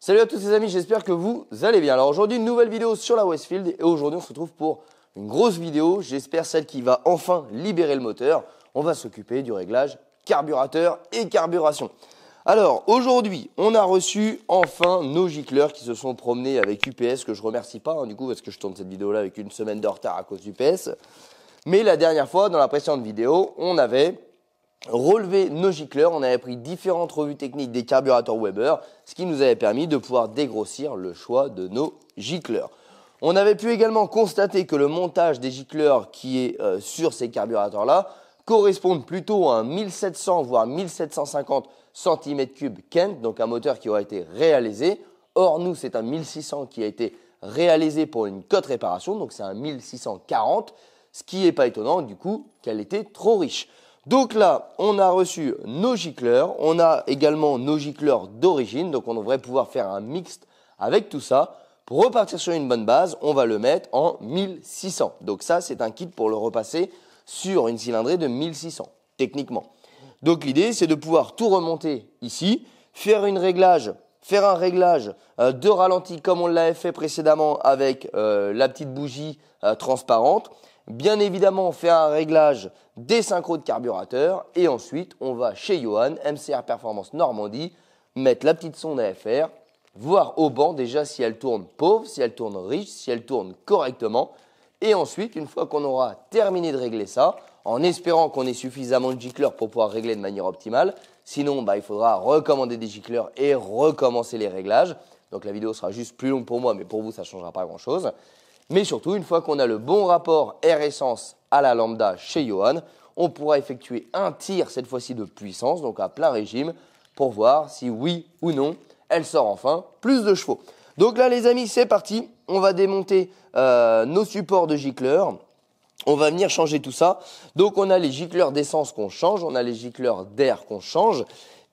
Salut à tous les amis, j'espère que vous allez bien. Alors aujourd'hui, une nouvelle vidéo sur la Westfield et aujourd'hui on se retrouve pour une grosse vidéo, j'espère celle qui va enfin libérer le moteur. On va s'occuper du réglage carburateur et carburation. Alors aujourd'hui, on a reçu enfin nos gicleurs qui se sont promenés avec UPS, que je remercie pas du coup parce que je tourne cette vidéo là avec une semaine de retard à cause d'UPS. Mais la dernière fois, dans la précédente vidéo, on avait relevé nos gicleurs, on avait pris différentes revues techniques des carburateurs Weber, ce qui nous avait permis de pouvoir dégrossir le choix de nos gicleurs. On avait pu également constater que le montage des gicleurs qui est sur ces carburateurs-là correspond plutôt à un 1700 voire 1750 cm3 Kent, donc un moteur qui aurait été réalisé. Or, nous, c'est un 1600 qui a été réalisé pour une cote réparation, donc c'est un 1640, ce qui n'est pas étonnant du coup qu'elle était trop riche. Donc là, on a reçu nos gicleurs, on a également nos gicleurs d'origine, donc on devrait pouvoir faire un mixte avec tout ça. Pour repartir sur une bonne base, on va le mettre en 1600. Donc ça, c'est un kit pour le repasser sur une cylindrée de 1600, techniquement. Donc l'idée, c'est de pouvoir tout remonter ici, faire un réglage de ralenti comme on l'avait fait précédemment avec la petite bougie transparente. Bien évidemment, faire un réglage des synchros de carburateur et ensuite, on va chez Johan, MCR Performance Normandie, mettre la petite sonde AFR, voir au banc déjà si elle tourne pauvre, si elle tourne riche, si elle tourne correctement. Et ensuite, une fois qu'on aura terminé de régler ça, en espérant qu'on ait suffisamment de gicleurs pour pouvoir régler de manière optimale, sinon il faudra recommander des gicleurs et recommencer les réglages. Donc la vidéo sera juste plus longue pour moi, mais pour vous, ça ne changera pas grand-chose. Mais surtout, une fois qu'on a le bon rapport air-essence à la lambda chez Johan, on pourra effectuer un tir cette fois-ci de puissance, donc à plein régime, pour voir si oui ou non, elle sort enfin plus de chevaux. Donc là les amis, c'est parti, on va démonter nos supports de gicleurs. On va venir changer tout ça. Donc on a les gicleurs d'essence qu'on change, on a les gicleurs d'air qu'on change.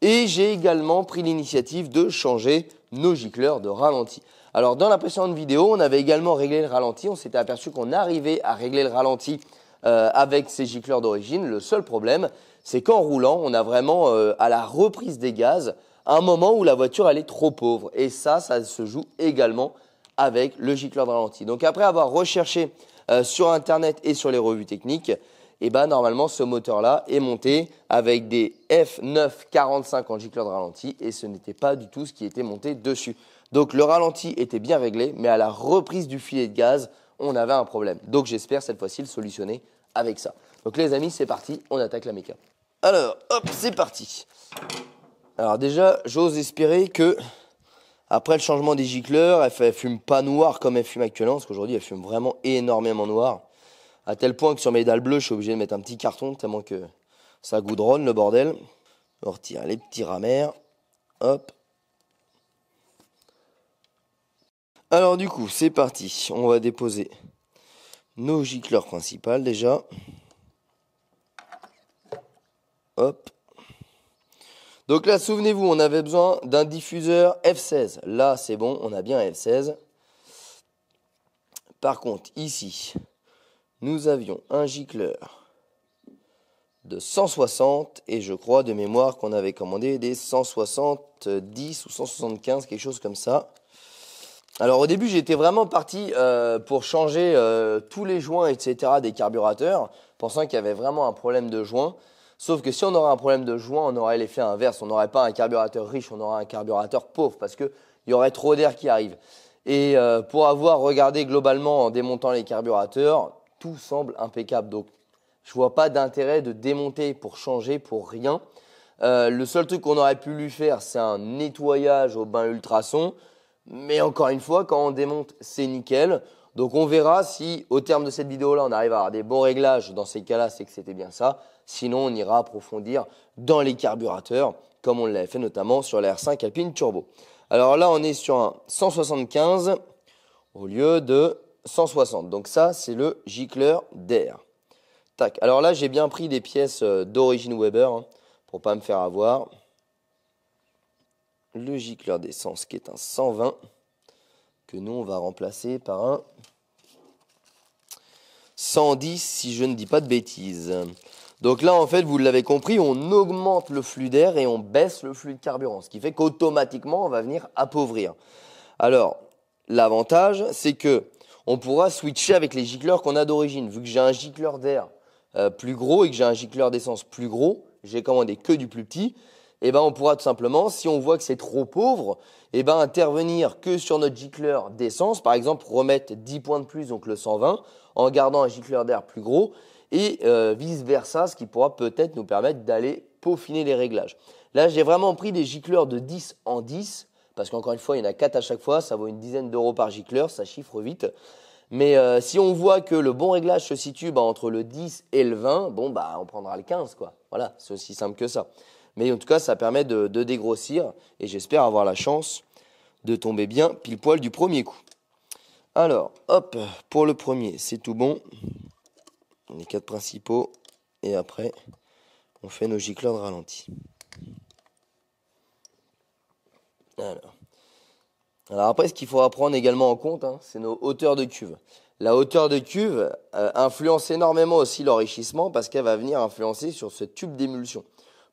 Et j'ai également pris l'initiative de changer nos gicleurs de ralenti. Alors dans la précédente vidéo, on avait également réglé le ralenti. On s'était aperçu qu'on arrivait à régler le ralenti avec ces gicleurs d'origine. Le seul problème, c'est qu'en roulant, on a vraiment à la reprise des gaz, un moment où la voiture elle est trop pauvre. Et ça se joue également avec le gicleur de ralenti. Donc après avoir recherché sur internet et sur les revues techniques, et normalement ce moteur-là est monté avec des F945 en gicleur de ralenti et ce n'était pas du tout ce qui était monté dessus. Donc le ralenti était bien réglé, mais à la reprise du filet de gaz, on avait un problème. Donc j'espère cette fois-ci le solutionner avec ça. Donc les amis, c'est parti, on attaque la méca. Alors, hop, c'est parti. Alors déjà, j'ose espérer que après le changement des gicleurs, elle fume pas noir comme elle fume actuellement, parce qu'aujourd'hui elle fume vraiment énormément noir. À tel point que sur mes dalles bleues, je suis obligé de mettre un petit carton, tellement que ça goudronne le bordel. On retire les petits rameurs. Hop. Alors du coup, c'est parti. On va déposer nos gicleurs principales déjà. Hop. Donc là, souvenez-vous, on avait besoin d'un diffuseur F16. Là, c'est bon, on a bien un F16. Par contre, ici, nous avions un gicleur de 160 et je crois de mémoire qu'on avait commandé des 170 ou 175, quelque chose comme ça. Alors au début, j'étais vraiment parti pour changer tous les joints, etc. des carburateurs, pensant qu'il y avait vraiment un problème de joint. Sauf que si on aurait un problème de joint, on aurait l'effet inverse. On n'aurait pas un carburateur riche, on aurait un carburateur pauvre parce qu'il y aurait trop d'air qui arrive. Et pour avoir regardé globalement en démontant les carburateurs, tout semble impeccable. Donc je ne vois pas d'intérêt de démonter pour changer pour rien. Le seul truc qu'on aurait pu lui faire, c'est un nettoyage au bain ultrason. Mais encore une fois, quand on démonte, c'est nickel. Donc on verra si au terme de cette vidéo-là, on arrive à avoir des bons réglages. Dans ces cas-là, c'est que c'était bien ça. Sinon, on ira approfondir dans les carburateurs, comme on l'avait fait notamment sur la R5 Alpine Turbo. Alors là, on est sur un 175 au lieu de 160. Donc ça, c'est le gicleur d'air. Tac. Alors là, j'ai bien pris des pièces d'origine Weber pour pas me faire avoir. Le gicleur d'essence qui est un 120 que nous, on va remplacer par un 110 si je ne dis pas de bêtises. Donc là, en fait, vous l'avez compris, on augmente le flux d'air et on baisse le flux de carburant, ce qui fait qu'automatiquement, on va venir appauvrir. Alors, l'avantage, c'est que on pourra switcher avec les gicleurs qu'on a d'origine. Vu que j'ai un gicleur d'air plus gros et que j'ai un gicleur d'essence plus gros, j'ai commandé que du plus petit, et ben on pourra tout simplement, si on voit que c'est trop pauvre, et ben intervenir que sur notre gicleur d'essence, par exemple remettre 10 points de plus, donc le 120, en gardant un gicleur d'air plus gros, et vice-versa, ce qui pourra peut-être nous permettre d'aller peaufiner les réglages. Là, j'ai vraiment pris des gicleurs de 10 en 10, parce qu'encore une fois, il y en a 4 à chaque fois, ça vaut une dizaine d'euros par gicleur, ça chiffre vite. Mais si on voit que le bon réglage se situe entre le 10 et le 20, bon, on prendra le 15, quoi. Voilà, c'est aussi simple que ça. Mais en tout cas, ça permet de dégrossir, et j'espère avoir la chance de tomber bien pile poil du premier coup. Alors, hop, pour le premier, c'est tout bon. Les 4 principaux, et après, on fait nos gicleurs de ralenti. Alors après, ce qu'il faudra prendre également en compte, c'est nos hauteurs de cuve. La hauteur de cuve influence énormément aussi l'enrichissement parce qu'elle va venir influencer sur ce tube d'émulsion.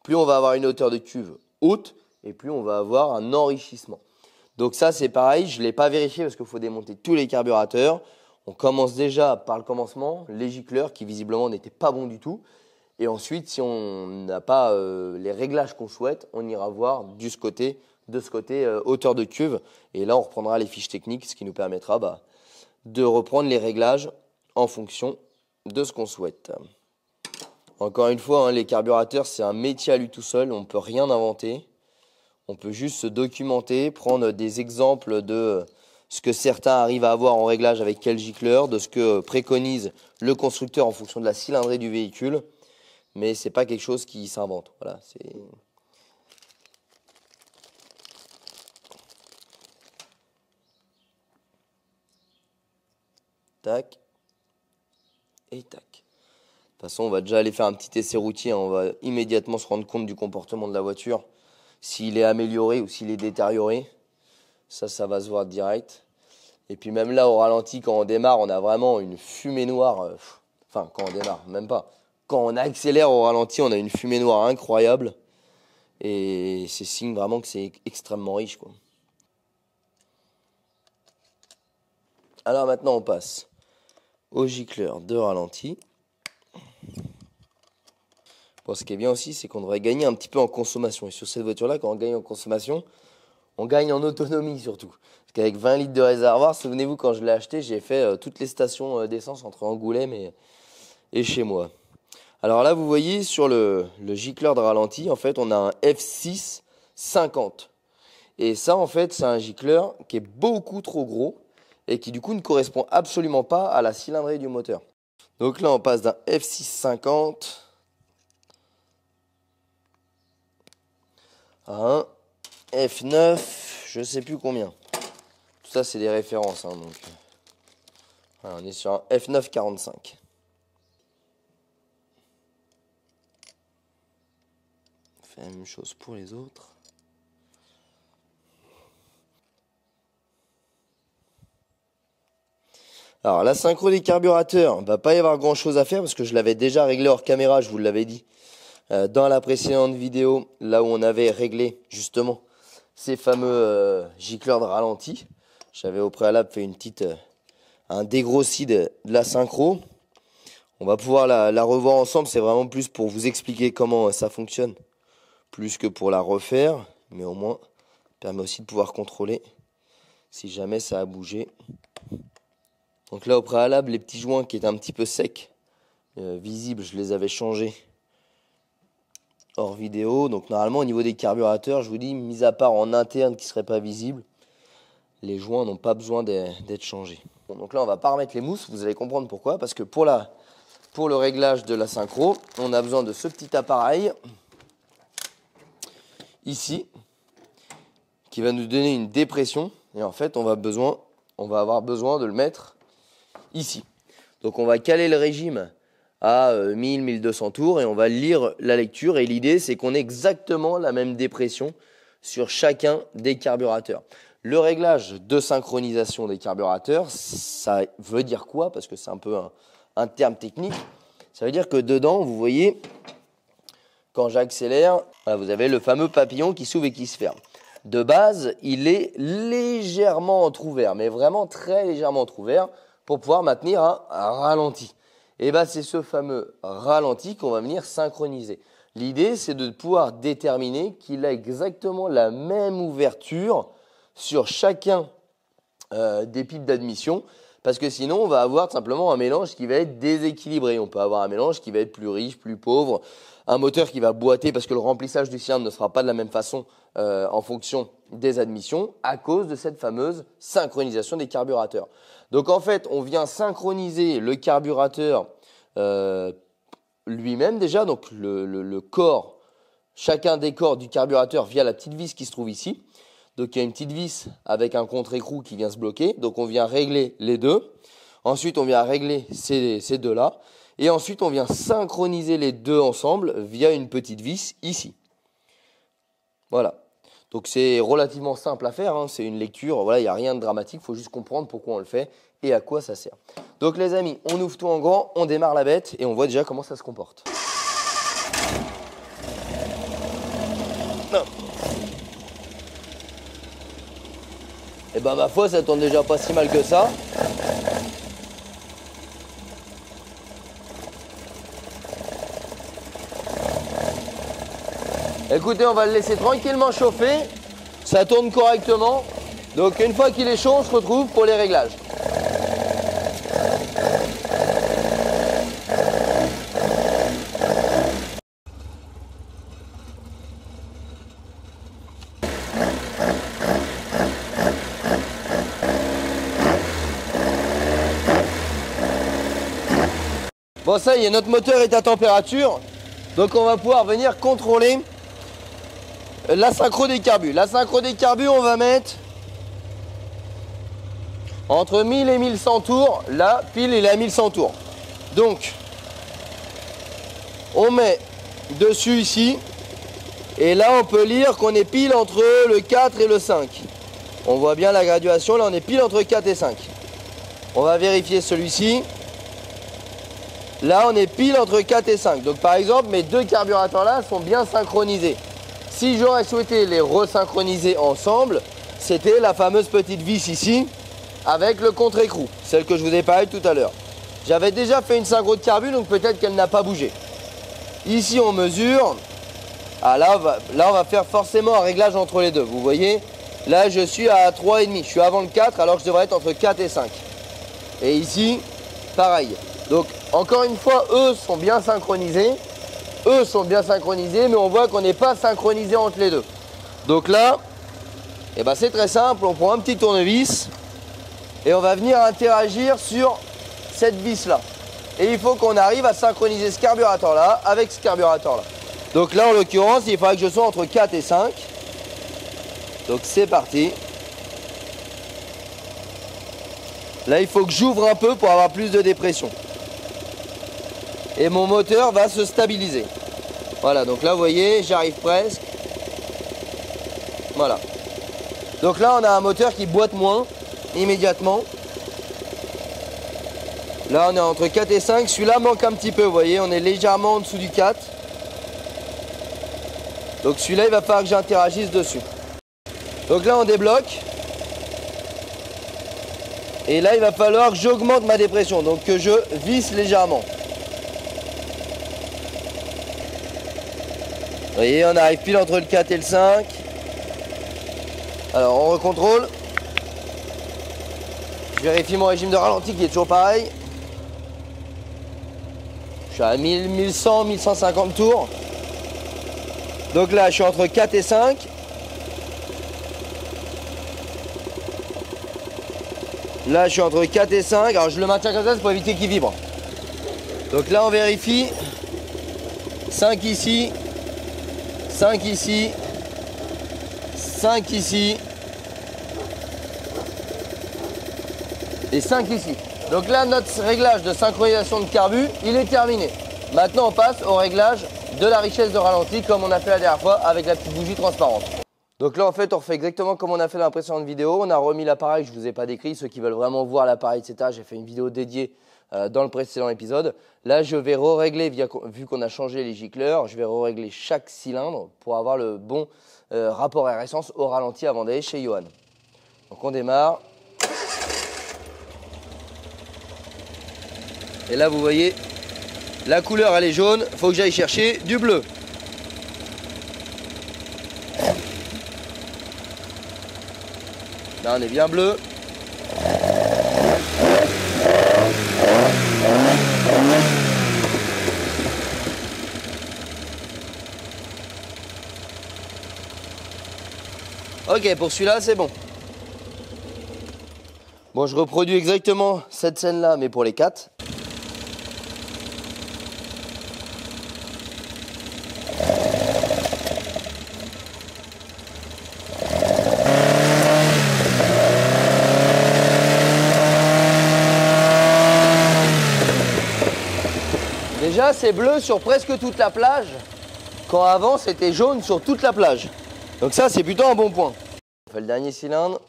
Plus on va avoir une hauteur de cuve haute, et plus on va avoir un enrichissement. Donc ça, c'est pareil, je ne l'ai pas vérifié parce qu'il faut démonter tous les carburateurs. On commence déjà par le commencement, les gicleurs qui visiblement n'étaient pas bons du tout. Et ensuite, si on n'a pas les réglages qu'on souhaite, on ira voir de ce côté hauteur de cuve. Et là, on reprendra les fiches techniques, ce qui nous permettra de reprendre les réglages en fonction de ce qu'on souhaite. Encore une fois, les carburateurs, c'est un métier à lui tout seul. On ne peut rien inventer. On peut juste se documenter, prendre des exemples de ce que certains arrivent à avoir en réglage avec quel gicleur, de ce que préconise le constructeur en fonction de la cylindrée du véhicule. Mais ce n'est pas quelque chose qui s'invente. Voilà, c'est... Tac. Et tac. De toute façon, on va déjà aller faire un petit essai routier. On va immédiatement se rendre compte du comportement de la voiture. S'il est amélioré ou s'il est détérioré. Ça va se voir direct. Et puis même là, au ralenti, quand on démarre, on a vraiment une fumée noire. Enfin, quand on démarre, même pas. Quand on accélère au ralenti, on a une fumée noire incroyable. Et c'est signe vraiment que c'est extrêmement riche, quoi. Alors maintenant, on passe au gicleur de ralenti. Bon, ce qui est bien aussi, c'est qu'on devrait gagner un petit peu en consommation. Et sur cette voiture-là, quand on gagne en consommation, on gagne en autonomie surtout. Parce qu'avec 20 litres de réservoir, souvenez-vous, quand je l'ai acheté, j'ai fait toutes les stations d'essence entre Angoulême et chez moi. Alors là, vous voyez, sur le gicleur de ralenti, en fait, on a un F6 50. Et ça, en fait, c'est un gicleur qui est beaucoup trop gros et qui, du coup, ne correspond absolument pas à la cylindrée du moteur. Donc là, on passe d'un F6 50 à un F9, je ne sais plus combien. Tout ça, c'est des références. Donc, voilà, on est sur un F9 45. On fait la même chose pour les autres. Alors, la synchro des carburateurs, il ne va pas y avoir grand chose à faire parce que je l'avais déjà réglé hors caméra, je vous l'avais dit. Dans la précédente vidéo, là où on avait réglé justement ces fameux gicleurs de ralenti. J'avais au préalable fait un dégrossi de la synchro. On va pouvoir la revoir ensemble, c'est vraiment plus pour vous expliquer comment ça fonctionne, plus que pour la refaire, mais au moins, ça permet aussi de pouvoir contrôler si jamais ça a bougé. Donc là, au préalable, les petits joints qui étaient un petit peu secs, visibles, je les avais changés hors vidéo. Donc normalement, au niveau des carburateurs, je vous dis, mis à part en interne qui ne serait pas visible, les joints n'ont pas besoin d'être changés. Bon, donc là, on va pas remettre les mousses, vous allez comprendre pourquoi. Parce que pour le réglage de la synchro, on a besoin de ce petit appareil, ici, qui va nous donner une dépression. Et en fait, on va avoir besoin de le mettre ici. Donc on va caler le régime à 1000-1200 tours et on va lire la lecture. Et l'idée, c'est qu'on ait exactement la même dépression sur chacun des carburateurs. Le réglage de synchronisation des carburateurs, ça veut dire quoi? Parce que c'est un peu un terme technique. Ça veut dire que dedans, vous voyez, quand j'accélère, voilà, vous avez le fameux papillon qui s'ouvre et qui se ferme. De base, il est légèrement entrouvert, mais vraiment très légèrement entrouvert pour pouvoir maintenir un ralenti. Et bien, c'est ce fameux ralenti qu'on va venir synchroniser. L'idée, c'est de pouvoir déterminer qu'il a exactement la même ouverture sur chacun des pipes d'admission, parce que sinon, on va avoir tout simplement un mélange qui va être déséquilibré. On peut avoir un mélange qui va être plus riche, plus pauvre, un moteur qui va boiter parce que le remplissage du cylindre ne sera pas de la même façon en fonction des admissions à cause de cette fameuse synchronisation des carburateurs. Donc en fait, on vient synchroniser le carburateur lui-même déjà, donc le corps, chacun des corps du carburateur via la petite vis qui se trouve ici. Donc il y a une petite vis avec un contre-écrou qui vient se bloquer. Donc on vient régler les deux. Ensuite on vient régler ces deux-là. Et ensuite on vient synchroniser les deux ensemble via une petite vis ici. Voilà. Donc c'est relativement simple à faire, hein. C'est une lecture, voilà, il n'y a rien de dramatique, il faut juste comprendre pourquoi on le fait et à quoi ça sert. Donc les amis, on ouvre tout en grand, on démarre la bête et on voit déjà comment ça se comporte. Non. Et ben ma foi, ça tourne déjà pas si mal que ça. Écoutez, on va le laisser tranquillement chauffer. Ça tourne correctement. Donc une fois qu'il est chaud, on se retrouve pour les réglages. Bon, ça y est, notre moteur est à température. Donc on va pouvoir venir contrôler la synchro des carbus. La synchro des carbus, on va mettre entre 1000 et 1100 tours. La pile est à 1100 tours. Donc, on met dessus ici. Et là, on peut lire qu'on est pile entre le 4 et le 5. On voit bien la graduation. Là, on est pile entre 4 et 5. On va vérifier celui-ci. Là, on est pile entre 4 et 5. Donc, par exemple, mes deux carburateurs-là sont bien synchronisés. Si j'aurais souhaité les resynchroniser ensemble, c'était la fameuse petite vis ici avec le contre-écrou, celle que je vous ai parlé tout à l'heure. J'avais déjà fait une synchro de carbu, donc peut-être qu'elle n'a pas bougé. Ici, on mesure. Ah, là, on va faire forcément un réglage entre les deux. Vous voyez, là, je suis à 3,5. Je suis avant le 4, alors que je devrais être entre 4 et 5. Et ici, pareil. Donc, encore une fois, eux sont bien synchronisés. Eux sont bien synchronisés, mais on voit qu'on n'est pas synchronisé entre les deux. Donc là, eh ben c'est très simple. On prend un petit tournevis et on va venir interagir sur cette vis-là. Et il faut qu'on arrive à synchroniser ce carburateur-là avec ce carburateur-là. Donc là, en l'occurrence, il faudra que je sois entre 4 et 5. Donc c'est parti. Là, il faut que j'ouvre un peu pour avoir plus de dépression. Et mon moteur va se stabiliser. Voilà, donc là, vous voyez, j'arrive presque. Voilà. Donc là, on a un moteur qui boite moins immédiatement. Là, on est entre 4 et 5. Celui-là manque un petit peu, vous voyez, on est légèrement en dessous du 4. Donc celui-là, il va falloir que j'interagisse dessus. Donc là, on débloque. Et là, il va falloir que j'augmente ma dépression, donc que je visse légèrement. Vous voyez, on arrive pile entre le 4 et le 5. Alors, on recontrôle. Je vérifie mon régime de ralenti qui est toujours pareil. Je suis à 1000, 1100, 1150 tours. Donc là, je suis entre 4 et 5. Là, je suis entre 4 et 5. Alors, je le maintiens comme ça, c'est pour éviter qu'il vibre. Donc là, on vérifie. 5 ici. 5 ici. 5 ici. Et 5 ici. Donc là, notre réglage de synchronisation de carbu, il est terminé. Maintenant, on passe au réglage de la richesse de ralenti, comme on a fait la dernière fois avec la petite bougie transparente. Donc là, en fait, on fait exactement comme on a fait dans la précédente vidéo. On a remis l'appareil, je ne vous ai pas décrit. Ceux qui veulent vraiment voir l'appareil, etc., j'ai fait une vidéo dédiée dans le précédent épisode. Là, je vais re-régler, vu qu'on a changé les gicleurs, je vais re-régler chaque cylindre pour avoir le bon rapport air-essence au ralenti avant d'aller chez Johan. Donc on démarre. Et là, vous voyez, la couleur, elle est jaune. Il faut que j'aille chercher du bleu. Là, on est bien bleu. Ok, pour celui-là, c'est bon. Bon, je reproduis exactement cette scène-là, mais pour les 4. Déjà, c'est bleu sur presque toute la plage, quand avant, c'était jaune sur toute la plage. Donc ça, c'est plutôt un bon point. On fait le dernier cylindre.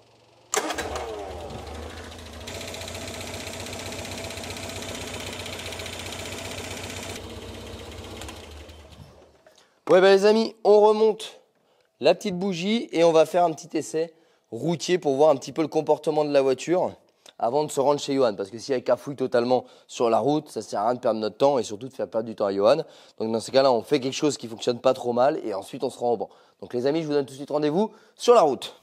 Ouais, bah les amis, on remonte la petite bougie et on va faire un petit essai routier pour voir un petit peu le comportement de la voiture avant de se rendre chez Johan. Parce que si elle cafouille totalement sur la route, ça ne sert à rien de perdre notre temps et surtout de faire perdre du temps à Johan. Donc dans ces cas-là, on fait quelque chose qui ne fonctionne pas trop mal et ensuite on se rend au banc. Donc les amis, je vous donne tout de suite rendez-vous sur la route.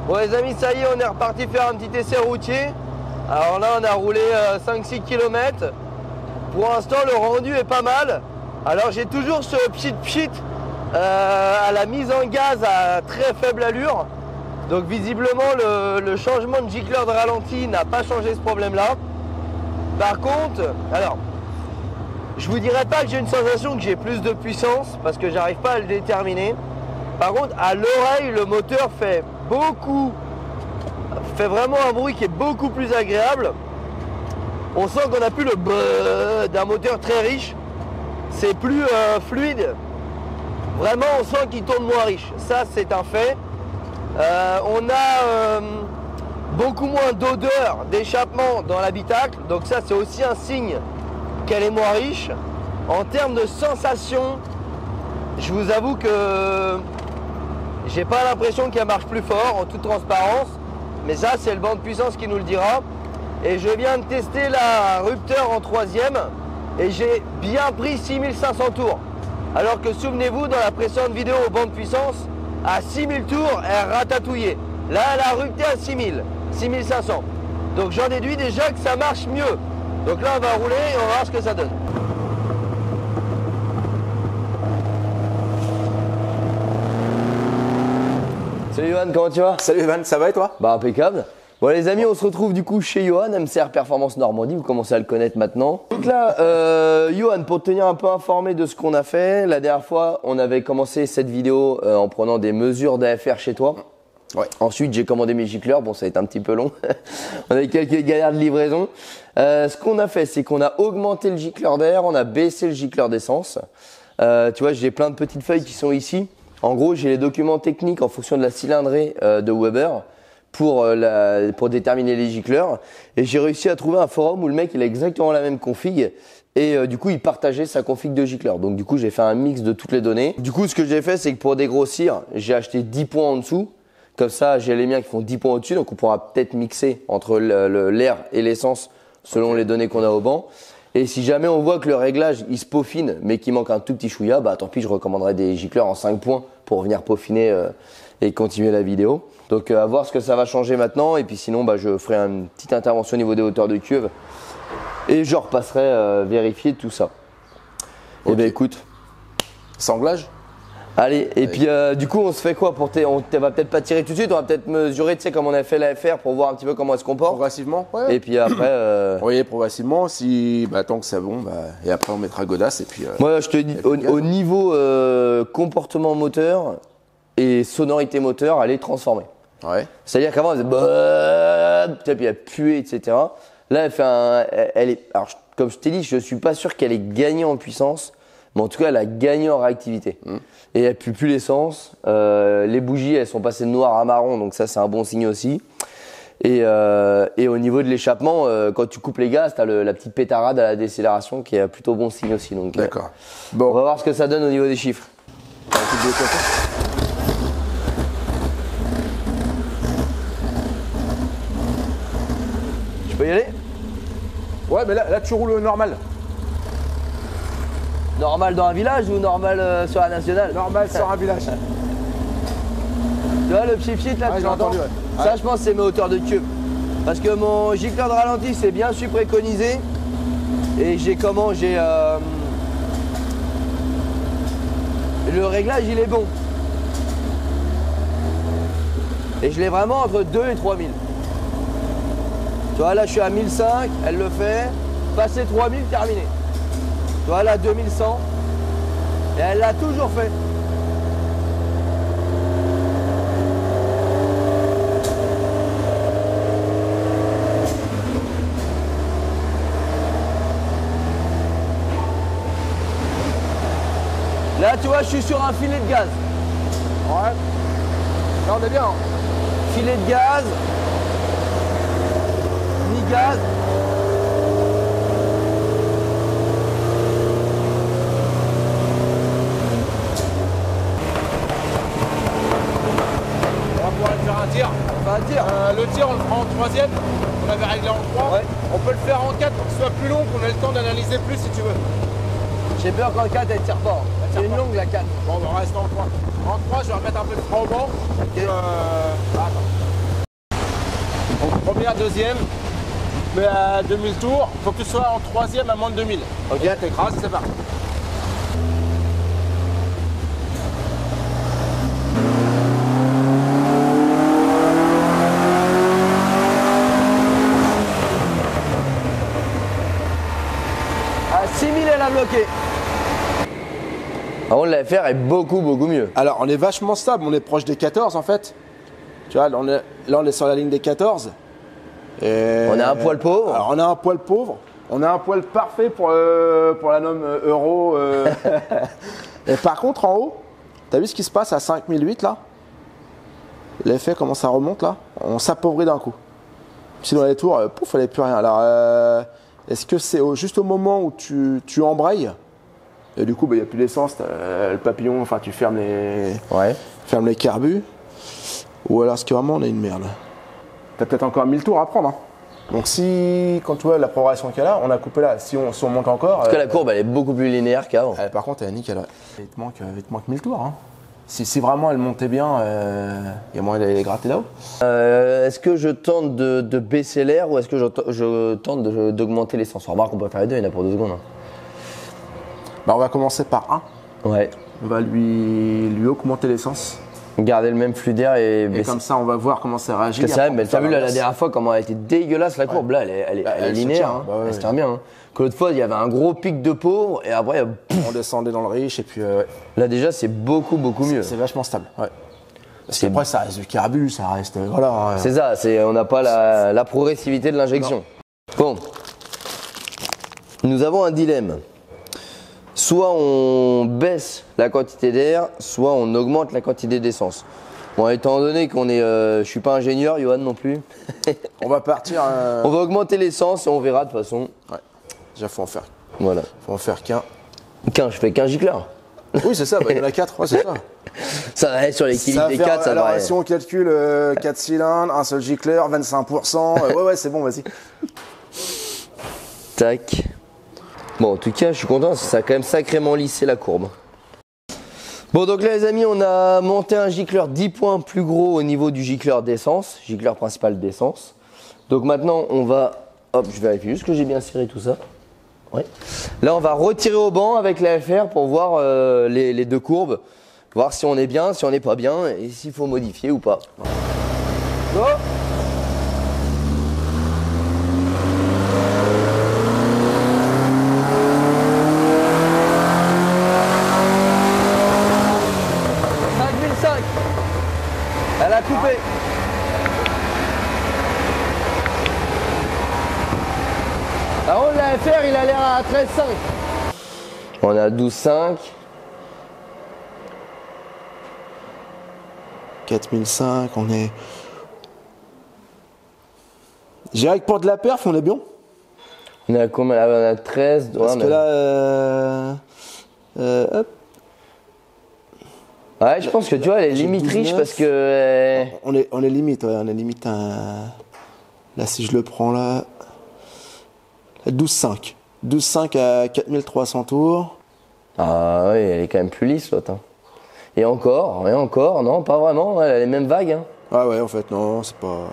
Bon les amis, ça y est, on est reparti faire un petit essai routier. Alors là, on a roulé 5-6 km. Pour l'instant, le rendu est pas mal. Alors j'ai toujours ce pchit à la mise en gaz à très faible allure. Donc visiblement le changement de gicleur de ralenti n'a pas changé ce problème-là. Par contre, alors je vous dirais pas que j'ai une sensation que j'ai plus de puissance parce que j'arrive pas à le déterminer. Par contre, à l'oreille, le moteur fait vraiment un bruit qui est beaucoup plus agréable. On sent qu'on n'a plus le brrr d'un moteur très riche. C'est plus fluide. Vraiment, on sent qu'il tourne moins riche. Ça, c'est un fait. On a beaucoup moins d'odeur, d'échappement dans l'habitacle. Donc ça, c'est aussi un signe qu'elle est moins riche. En termes de sensation, je vous avoue que j'ai pas l'impression qu'elle marche plus fort, en toute transparence. Mais ça, c'est le banc de puissance qui nous le dira. Et je viens de tester la Rupteur en 3e. Et j'ai bien pris 6500 tours. Alors que souvenez-vous, dans la précédente vidéo au banc de puissance, à 6000 tours, elle ratatouillait. Là, elle a rupté à 6000, 6500. Donc j'en déduis déjà que ça marche mieux. Donc là, on va rouler et on va voir ce que ça donne. Salut Johan, comment tu vas? Salut Evan, ça va et toi? Bah impeccable. Bon les amis, on se retrouve du coup chez Johan, MCR Performance Normandie, vous commencez à le connaître maintenant. Donc là, Johan, pour te tenir un peu informé de ce qu'on a fait, la dernière fois, on avait commencé cette vidéo en prenant des mesures d'AFR chez toi. Ouais. Ensuite, j'ai commandé mes gicleurs, bon ça a été un petit peu long, on a eu quelques galères de livraison. Ce qu'on a fait, c'est qu'on a augmenté le gicleur d'air, on a baissé le gicleur d'essence. Tu vois, j'ai plein de petites feuilles qui sont ici. En gros, j'ai les documents techniques en fonction de la cylindrée de Weber. Pour déterminer les gicleurs et j'ai réussi à trouver un forum où le mec il a exactement la même config et du coup il partageait sa config de gicleur. Donc du coup j'ai fait un mix de toutes les données. Du coup ce que j'ai fait c'est que pour dégrossir j'ai acheté 10 points en dessous, comme ça j'ai les miens qui font 10 points au-dessus, donc on pourra peut-être mixer entre l'air et l'essence selon les données qu'on a au banc. Et si jamais on voit que le réglage il se peaufine mais qu'il manque un tout petit chouïa, bah tant pis, je recommanderais des gicleurs en 5 points pour venir peaufiner et continuer la vidéo. Donc à voir ce que ça va changer maintenant et puis sinon bah, je ferai une petite intervention au niveau des hauteurs de cuve et je repasserai vérifier tout ça. Okay. Et ben écoute, sanglage. Allez, et puis du coup on se fait quoi pour on va peut-être pas tirer tout de suite, on va peut-être mesurer, tu sais, comme on a fait l'AFR pour voir un petit peu comment elle se comporte. Progressivement, ouais. Et puis après oui, progressivement, si tant que c'est bon, et après on mettra godasse et puis moi je te dis au niveau comportement moteur et sonorité moteur, elle est transformée. Ouais. C'est-à-dire qu'avant elle faisait puis elle puait, etc. Là elle fait elle est, alors comme je t'ai dit, je suis pas sûr qu'elle ait gagné en puissance, mais en tout cas elle a gagné en réactivité. Et elle pue plus l'essence. Les bougies elles sont passées de noir à marron, donc ça c'est un bon signe aussi. Et au niveau de l'échappement, quand tu coupes les gaz, tu as la petite pétarade à la décélération qui est plutôt bon signe aussi. Donc, D'accord. On Bon. va voir ce que ça donne au niveau des chiffres. Je peux y aller? Ouais, mais là tu roules normal. Normal dans un village ou normal sur la nationale? Normal sur un village. Tu vois le pchit là, Ouais, tu j'ai l'entends? entendu, ouais. Ça, je pense c'est mes hauteurs de cube. Parce que mon gicleur de ralenti, c'est bien su préconisé. Et j'ai comment? J'ai le réglage, il est bon. Et je l'ai vraiment entre 2 et 3000. Tu vois, là, je suis à 1005, elle le fait. Passer 3000, terminé. Tu vois, là, 2100. Et elle l'a toujours fait. Là, tu vois, je suis sur un filet de gaz. Ouais. Là on est bien. Filet de gaz. Mi-gaz. On va pouvoir le faire un tir. On va dire. Le tir, on le fera en troisième. On avait réglé en 3. Ouais. On peut le faire en 4 pour que ce soit plus long, qu'on ait le temps d'analyser plus si tu veux. J'ai peur qu'en 4, elle tire fort. C'est une longue la 4. Bon, on reste en 3. En 3, je vais remettre un peu de frein au banc. Attends. Donc, première, deuxième. Mais à 2000 tours, il faut que tu sois en troisième à moins de 2000. Ok. Et là, t'écrases, c'est parti. À 6000, elle a bloqué. Par contre, la FR est beaucoup mieux. Alors on est vachement stable, on est proche des 14 en fait. Tu vois, là on est sur la ligne des 14. Et On a un poil pauvre. Alors on a un poil pauvre. On a un poil parfait pour la norme euro. Et par contre en haut, t'as vu ce qui se passe à 5008 là? L'effet comment ça remonte là? On s'appauvrit d'un coup. Sinon les tours, pouf, il n'y avait plus rien. Alors est-ce que c'est juste au moment où tu embrayes? Et du coup, il n'y a plus d'essence, le papillon, enfin tu fermes les carbus. Ou alors est-ce que vraiment on a une merde? T'as peut-être encore 1000 tours à prendre. Hein. Donc si, quand tu vois la progression qu'il y a là, on a coupé là. Si on monte encore... Parce que la courbe, elle est beaucoup plus linéaire qu'avant. par contre, elle est nickel. Ouais. Il te manque 1000 tours. Hein. Si vraiment elle montait bien, il y a moyen d'aller les gratter là-haut. Est-ce que je tente de baisser l'air ou est-ce que je tente d'augmenter l'essence? Remarque, on peut faire les deux, il y en a pour 2 secondes. Hein. Bah, on va commencer par 1. Ouais. On va lui augmenter l'essence. Garder le même flux d'air et baisser. Et comme ça, on va voir comment ça réagit. Parce que c'est vrai, mais t'as vu là, la dernière fois comment elle était dégueulasse la courbe. Là, elle est elle se linéaire. tient. Hein. Bah ouais, elle se tient bien. Hein. Que l'autre fois, il y avait un gros pic de pauvre et après, On descendait dans le riche et puis là déjà, c'est beaucoup mieux. c'est vachement stable. Ouais. Parce qu'après, ça reste du carbu, ça reste. Voilà. C'est ça, on n'a pas la progressivité de l'injection. Bon. Nous avons un dilemme. Soit on baisse la quantité d'air, soit on augmente la quantité d'essence. Bon, étant donné qu'on est, je suis pas ingénieur, Johan non plus. On va partir. On va augmenter l'essence et on verra de toute façon. Ouais. Déjà, faut en faire qu'un. Je fais qu'un gicleur. Oui, c'est ça, il y en a 4, ouais, c'est ça. Ça va être sur l'équilibre des 4, ça alors, va. si on calcule 4 cylindres, un seul gicleur, 25%, ouais, c'est bon, vas-y. Tac. Bon, en tout cas, je suis content, ça a quand même sacrément lissé la courbe. Bon, donc là, les amis, on a monté un gicleur 10 points plus gros au niveau du gicleur d'essence, gicleur principal d'essence. Donc maintenant, on va... Hop, je vérifie juste que j'ai bien serré tout ça. Ouais. Là, on va retirer au banc avec la FR pour voir les 2 courbes, voir si on est bien, si on n'est pas bien, et s'il faut modifier ou pas. Go! Elle a coupé. Par contre, la FR, il a l'air à 13,5. On est à 12,5. 4005, on est. J'irais que pour de la perf, on est bien. On est à combien là? On a 13. Parce que là, hop. Ouais, je pense que tu vois, elle est J'ai limite 12, riche 9. parce que. On est limite, ouais, on est limite un. Là, si je le prends là. 12,5. 12,5 à 4300 tours. Ah oui, elle est quand même plus lisse l'autre. Hein. Et encore, non, pas vraiment. Elle a les mêmes vagues. Hein. Ah ouais, en fait, non, c'est pas.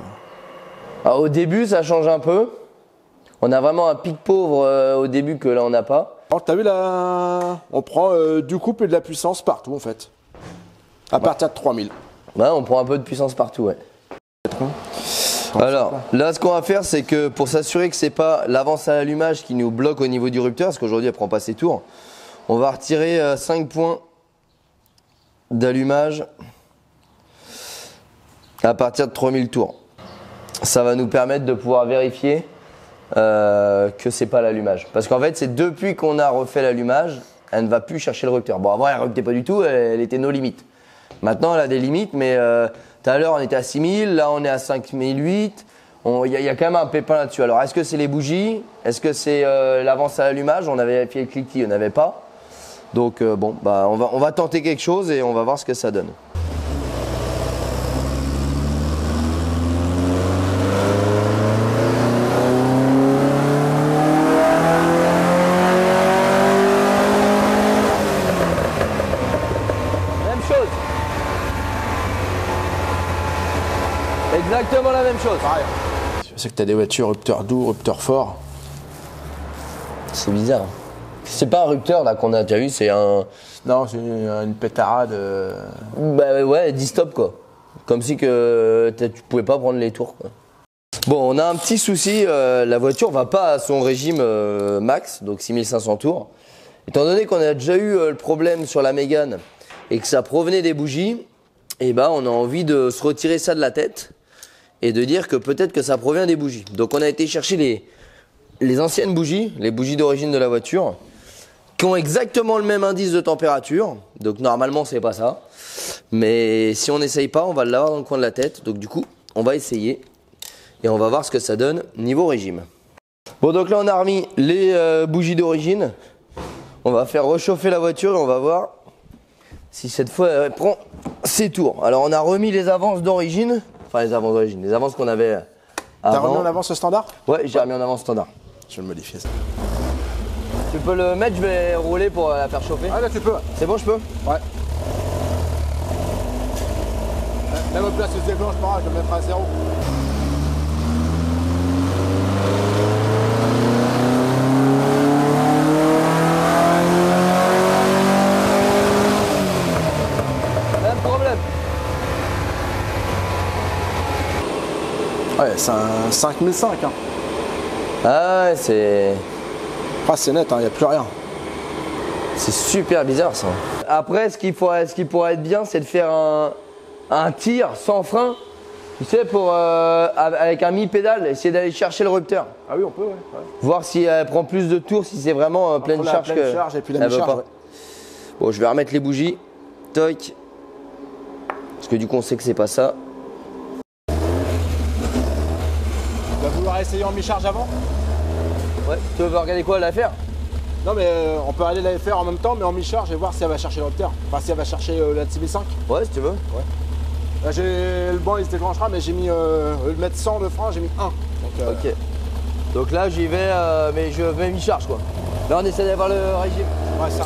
Alors, au début, ça change un peu. On a vraiment un pic pauvre au début que là, on n'a pas. Alors, t'as vu là, on prend du couple et de la puissance partout en fait. À partir de 3000. Ouais, on prend un peu de puissance partout, ouais. Alors, là, ce qu'on va faire, c'est que pour s'assurer que c'est pas l'avance à l'allumage qui nous bloque au niveau du rupteur, parce qu'aujourd'hui, elle prend pas ses tours, on va retirer 5 points d'allumage à partir de 3000 tours. Ça va nous permettre de pouvoir vérifier que c'est pas l'allumage. Parce qu'en fait, c'est depuis qu'on a refait l'allumage, elle ne va plus chercher le rupteur. Bon, avant, elle ne ruptait pas du tout, elle était nos limites. Maintenant, elle a des limites, mais tout à l'heure, on était à 6000, là, on est à 5008. Il y a quand même un pépin là-dessus. Alors, est-ce que c'est les bougies? Est-ce que c'est l'avance à l'allumage? On avait vérifié le cliquetis, on n'avait pas. Donc, bon, bah, on va tenter quelque chose et on va voir ce que ça donne. Exactement la même chose. Pareil. Je sais que t'as des voitures rupteur doux, rupteur fort. C'est bizarre. C'est pas un rupteur là qu'on a déjà eu, c'est un. Non, c'est une pétarade. Bah ouais, dis-stop quoi. Comme si que tu pouvais pas prendre les tours quoi. Bon, on a un petit souci, la voiture va pas à son régime max, donc 6500 tours. Étant donné qu'on a déjà eu le problème sur la Mégane et que ça provenait des bougies, et ben on a envie de se retirer ça de la tête et de dire que peut-être que ça provient des bougies. Donc on a été chercher les anciennes bougies, les bougies d'origine de la voiture, qui ont exactement le même indice de température. Donc normalement c'est pas ça. Mais si on n'essaye pas, on va l'avoir dans le coin de la tête. Donc du coup, on va essayer et on va voir ce que ça donne niveau régime. Bon, donc là on a remis les bougies d'origine. On va faire réchauffer la voiture et on va voir si cette fois elle prend ses tours. Alors on a remis les avances d'origine. Enfin les avances d'origine, les avances qu'on avait avant. T'as remis en avance le standard? Ouais, j'ai remis en avance standard. Je vais le modifier ça. Tu peux le mettre, je vais rouler pour la faire chauffer. Ah là tu peux. C'est bon, je peux? Ouais. Même au place où c'est blanc, je vais le mettre à 0. Même problème. Ouais, c'est un 5005. Hein. Ah ouais, c'est C'est net, il n'y a plus rien. C'est super bizarre ça. Après, ce qui pourrait être bien, c'est de faire un tir sans frein. Tu sais, avec un mi-pédale, essayer d'aller chercher le rupteur. Ah oui, on peut, ouais. Voir si elle prend plus de tours, si c'est vraiment pleine charge. Pleine charge et puis la elle veut mi-charge. pas. Ouais. Bon, je vais remettre les bougies. Toc. Parce que du coup, on sait que c'est pas ça. Tu vas vouloir essayer en mi-charge avant? Ouais, tu veux regarder quoi, la faire? Non, mais on peut aller la faire en même temps, mais en mi-charge et voir si elle va chercher le rupteur. Enfin, si elle va chercher la 6005. Ouais, si tu veux. Ouais. Là, le banc il se déclenchera, mais j'ai mis le mettre 100 de frein, j'ai mis 1. Donc, Ok. Donc là, j'y vais, mais je vais mi-charge quoi. Là, on essaie d'avoir le régime. Ouais, ça.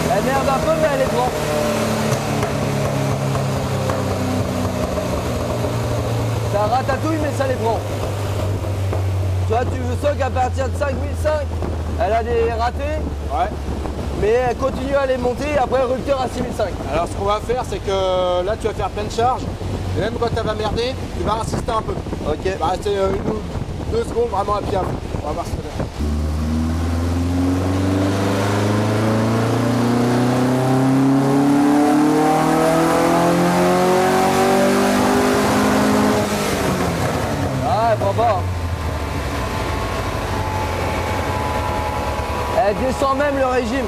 Elle merde un peu, mais elle est droite. Ça ratatouille, mais ça les prend. Tu vois, tu sens qu'à partir de 5005, Elle a des ratés, Ouais. mais elle continue à les monter et après rupture à 6005. Alors ce qu'on va faire, c'est que là tu vas faire pleine charge. Et même quand elle va merder, tu vas insister un peu. Ok. Il va rester 1 ou 2 secondes vraiment à pied. On va voir ce que ça donne. Ah, elle prend pas. Elle descend même le régime.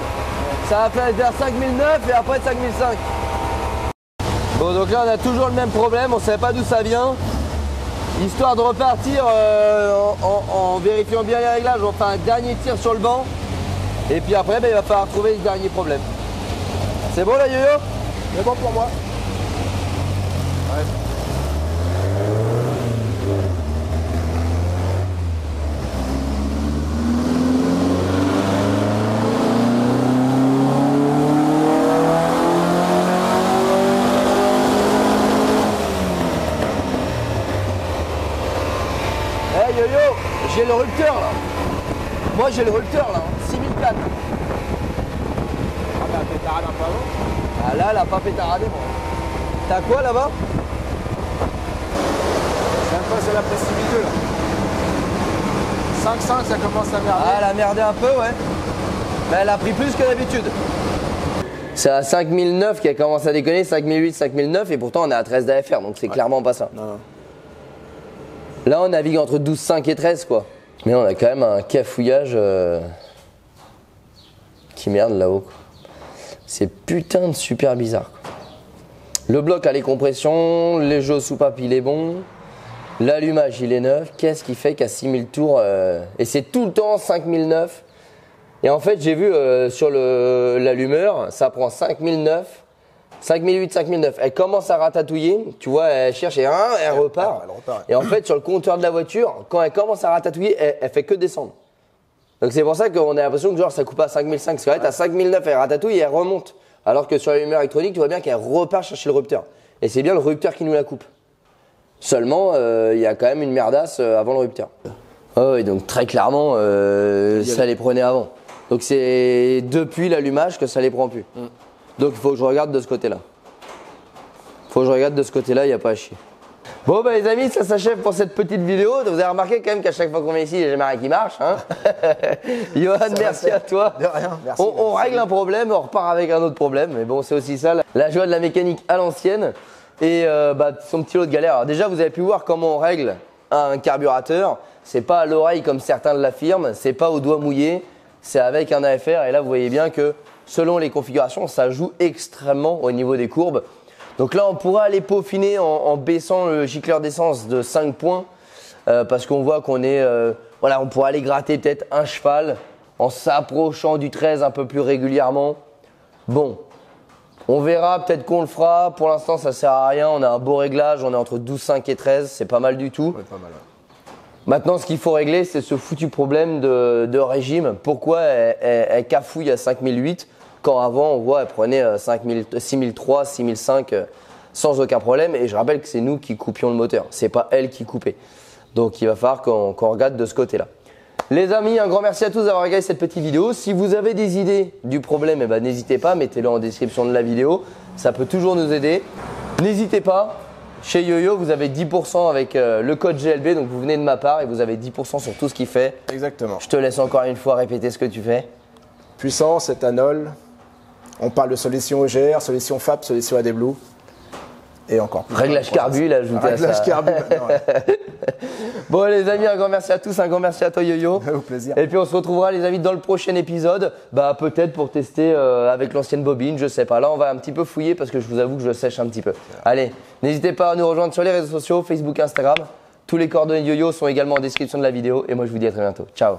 Ça va faire vers 5009 et après 5005. Bon, donc là on a toujours le même problème, on ne savait pas d'où ça vient. Histoire de repartir en vérifiant bien les réglages, on fait un dernier tir sur le banc. Et puis après, il va falloir trouver le dernier problème. C'est bon là, Yo-Yo? C'est bon pour moi. Ouais. Eh Yo-Yo, j'ai le rupteur là. Moi j'ai le rupteur là, 6004. Ah bah pétarade un peu avant. Ah là, elle a pas pétaradé moi. T'as quoi là-bas? C'est un peu, c'est la précipité là. 5-5, ça commence à merder. Ah, elle a merdé un peu, ouais. Mais elle a pris plus que d'habitude. C'est à 5009 qu'elle commence à déconner, 5008, 5009 et pourtant on est à 13 d'AFR donc c'est clairement pas ça. Non. Là on navigue entre 12,5 et 13 quoi. Mais on a quand même un cafouillage qui merde là-haut. C'est putain de super bizarre. Quoi. Le bloc a les compressions, les jeux soupape il est bon, l'allumage il est neuf. Qu'est-ce qui fait qu'à 6000 tours, et c'est tout le temps 5009. Et en fait j'ai vu sur l'allumeur, ça prend 5009. 5008, 5009, elle commence à ratatouiller, tu vois, elle cherche et elle repart. Elle repart. Et en fait, sur le compteur de la voiture, quand elle commence à ratatouiller, elle fait que descendre. Donc c'est pour ça qu'on a l'impression que genre ça coupe à 5005, parce qu'en fait, à 5009, elle ratatouille et elle remonte. Alors que sur l'allumeur électronique, tu vois bien qu'elle repart chercher le rupteur. Et c'est bien le rupteur qui nous la coupe. Seulement, il y a quand même une merdasse avant le rupteur. Oh, et donc très clairement, ça les prenait avant. Donc c'est depuis l'allumage que ça les prend plus. Donc il faut que je regarde de ce côté-là. Faut que je regarde de ce côté-là, il n'y a pas à chier. Bon bah les amis, ça s'achève pour cette petite vidéo. Vous avez remarqué quand même qu'à chaque fois qu'on vient ici, il n'y a jamais rien qui marche. Hein. Johan, merci à toi. De rien, merci. On règle un problème, on repart avec un autre problème. Mais bon, c'est aussi ça, la joie de la mécanique à l'ancienne. Et son petit lot de galère. Alors déjà, vous avez pu voir comment on règle un carburateur. C'est pas à l'oreille comme certains l'affirment, c'est pas au doigt mouillé, c'est avec un AFR. Et là, vous voyez bien que selon les configurations, ça joue extrêmement au niveau des courbes. Donc là, on pourra aller peaufiner en baissant le gicleur d'essence de 5 points parce qu'on voit qu'on est, voilà, on pourra aller gratter peut-être un cheval en s'approchant du 13 un peu plus régulièrement. Bon, on verra, peut-être qu'on le fera. Pour l'instant, ça sert à rien. On a un beau réglage, on est entre 12,5 et 13, c'est pas mal du tout. Ouais, pas mal. Ouais. Maintenant, ce qu'il faut régler, c'est ce foutu problème de régime. Pourquoi elle cafouille à 5008 quand avant, on voit, elle prenait 6003, 6005 sans aucun problème. Et je rappelle que c'est nous qui coupions le moteur. C'est pas elle qui coupait. Donc, il va falloir qu'on regarde de ce côté-là. Les amis, un grand merci à tous d'avoir regardé cette petite vidéo. Si vous avez des idées du problème, eh ben, n'hésitez pas, mettez-le en description de la vidéo. Ça peut toujours nous aider. N'hésitez pas. Chez Yo-Yo, vous avez 10% avec le code GLB, donc vous venez de ma part et vous avez 10% sur tout ce qu'il fait. Exactement. Je te laisse encore une fois répéter ce que tu fais. Puissance, éthanol. On parle de solution EGR, solution FAP, solution AdBlue. Et encore plus. Réglage carbu, il a ajouté à ça. Réglage carbu maintenant. Ouais. Bon les amis, un grand merci à tous, un grand merci à toi Yo-Yo. Au plaisir. Et puis on se retrouvera les amis dans le prochain épisode, peut-être pour tester avec l'ancienne bobine, je sais pas. Là on va un petit peu fouiller parce que je vous avoue que je sèche un petit peu. Allez, n'hésitez pas à nous rejoindre sur les réseaux sociaux, Facebook, Instagram. Tous les coordonnées de Yo-Yo sont également en description de la vidéo et moi je vous dis à très bientôt. Ciao.